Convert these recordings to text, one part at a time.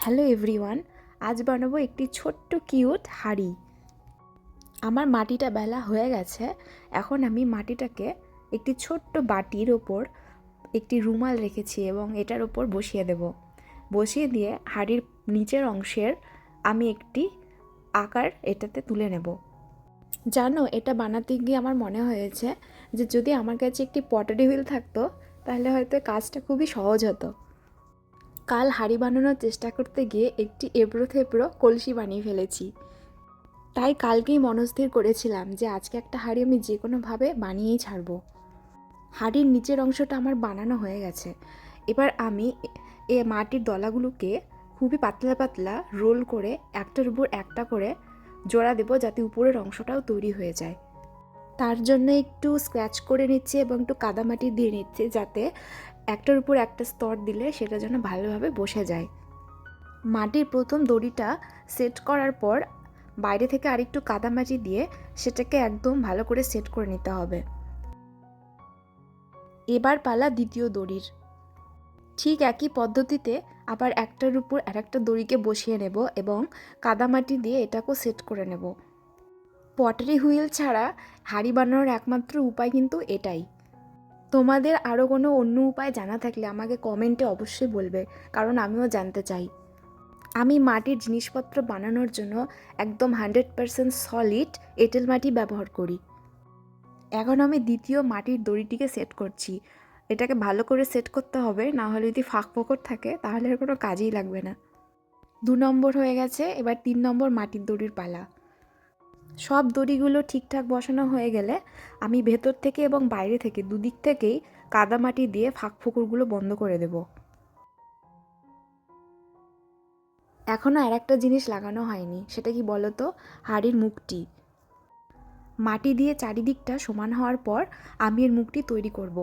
Hello everyone, আজ বানাবো একটি ছোট্ট কিউট হাঁড়ি। আমার মাটিটা বেলা হয়ে গেছে। এখন আমি মাটিটাকে একটি ছোট্ট বাটির ওপর একটি রুমাল রেখেছি এবং এটার ওপর বসিয়ে দেব। বসিয়ে দিয়ে হাঁড়ির নিচের অংশের আমি একটি আকার এটাতে তুলে নেব। জানো, এটা বানাতে গিয়ে আমার মনে হয়েছে যে যদি আমার কাছে একটি পটারি হুইল থাকতো তাহলে হয়তো কাজটা খুবই সহজ হতো। কাল হাঁড়ি বানানোর চেষ্টা করতে গিয়ে একটি এবড়ো থেবড়ো কলসি বানিয়ে ফেলেছি। তাই কালকেই মনস্থির করেছিলাম যে আজকে একটা হাঁড়ি আমি যে কোনোভাবে বানিয়েই ছাড়বো। হাঁড়ির নিচের অংশটা আমার বানানো হয়ে গেছে। এবার আমি মাটির দলাগুলোকে খুবই পাতলা পাতলা রোল করে একটার উপর একটা করে জোড়া দেবো, যাতে উপরের অংশটাও তৈরি হয়ে যায়। তার জন্য একটু স্ক্র্যাচ করে নিচ্ছি এবং একটু কাদামাটি দিয়ে নিচ্ছি, যাতে একটার উপর একটা স্তর দিলে সেটা যেন ভালোভাবে বসে যায়। মাটির প্রথম দড়িটা সেট করার পর বাইরে থেকে আরেকটু কাদামাটি দিয়ে সেটাকে একদম ভালো করে সেট করে নিতে হবে। এবার পালা দ্বিতীয় দড়ির। ঠিক একই পদ্ধতিতে আবার একটার উপর আরেকটা দড়িকে বসিয়ে নেব এবং কাদামাটি দিয়ে এটাকেও সেট করে নেব। পটারি হুইল ছাড়া হাঁড়ি বানানোর একমাত্র উপায় কিন্তু এটাই। তোমাদের আরও কোনো অন্য উপায় জানা থাকলে আমাকে কমেন্টে অবশ্যই বলবে, কারণ আমিও জানতে চাই। আমি মাটির জিনিসপত্র বানানোর জন্য একদম 100% সলিড এঁটেল মাটি ব্যবহার করি। এখন আমি দ্বিতীয় মাটির দড়িটিকে সেট করছি। এটাকে ভালো করে সেট করতে হবে, না হলে যদি ফাঁক ফোকর থাকে তাহলে আর কোনো কাজেই লাগবে না। 2 নম্বর হয়ে গেছে, এবার 3 নম্বর মাটির দড়ির পালা। সব দড়িগুলো ঠিকঠাক বসানো হয়ে গেলে আমি ভেতর থেকে এবং বাইরে থেকে দুদিক থেকেই কাদামাটি দিয়ে ফাঁক ফোকরগুলো বন্ধ করে দেব। এখনও আর একটা জিনিস লাগানো হয়নি, সেটা কি বলো তো? হাঁড়ির মুখটি। মাটি দিয়ে চারিদিকটা সমান হওয়ার পর আমি এর মুখটি তৈরি করব।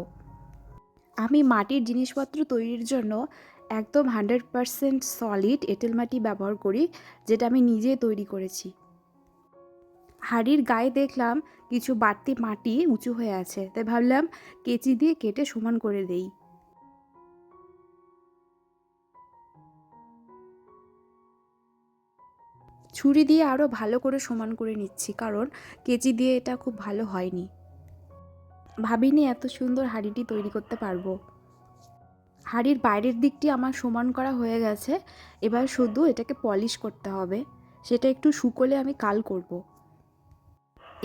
আমি মাটির জিনিসপত্র তৈরির জন্য একদম 100% সলিড এঁটেল মাটি ব্যবহার করি, যেটা আমি নিজে তৈরি করেছি। হাঁড়ির গায়ে দেখলাম কিছু বাড়তি মাটি উঁচু হয়ে আছে, তাই ভাবলাম কেচি দিয়ে কেটে সমান করে দেই। ছুরি দিয়ে আরও ভালো করে সমান করে নিচ্ছি, কারণ কেচি দিয়ে এটা খুব ভালো হয়নি। ভাবিনি এত সুন্দর হাঁড়িটি তৈরি করতে পারবো। হাঁড়ির বাইরের দিকটি আমার সমান করা হয়ে গেছে। এবার শুধু এটাকে পলিশ করতে হবে, সেটা একটু শুকোলে আমি কাল করব।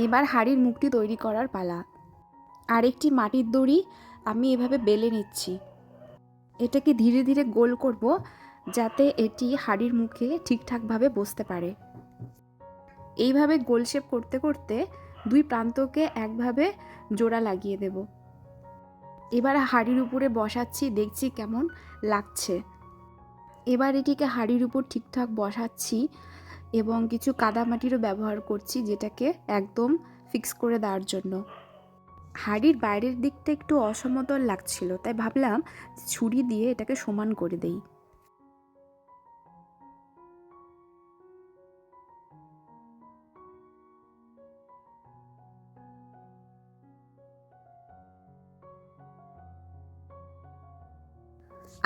এবার হাঁড়ির মুখটি তৈরি করার পালা। আরেকটি মাটির দড়ি আমি এভাবে বেলে নিচ্ছি। এটাকে ধীরে ধীরে গোল করব, যাতে এটি হাঁড়ির মুখে ঠিকঠাকভাবে বসতে পারে। এইভাবে গোল শেপ করতে করতে দুই প্রান্তকে একভাবে জোড়া লাগিয়ে দেব। এবার হাঁড়ির উপরে বসাচ্ছি, দেখছি কেমন লাগছে। এবার এটিকে হাঁড়ির উপর ঠিকঠাক বসাচ্ছি এবং কিছু কাদামাটিরও ব্যবহার করছি, যেটাকে একদম ফিক্স করে দেওয়ার জন্য। হাঁড়ির বাইরের দিকটা একটু অসমতল লাগছিল, তাই ভাবলাম ছুরি দিয়ে এটাকে সমান করে দেই।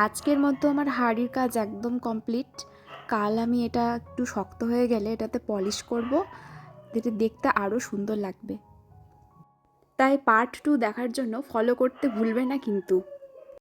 আজকের মতো আমার হাঁড়ির কাজ একদম কমপ্লিট। কাল আমি এটা একটু শক্ত হয়ে গেলে এটাতে পলিশ করব, যেটা দেখতে আরও সুন্দর লাগবে। তাই পার্ট 2 দেখার জন্য ফলো করতে ভুলবে না কিন্তু।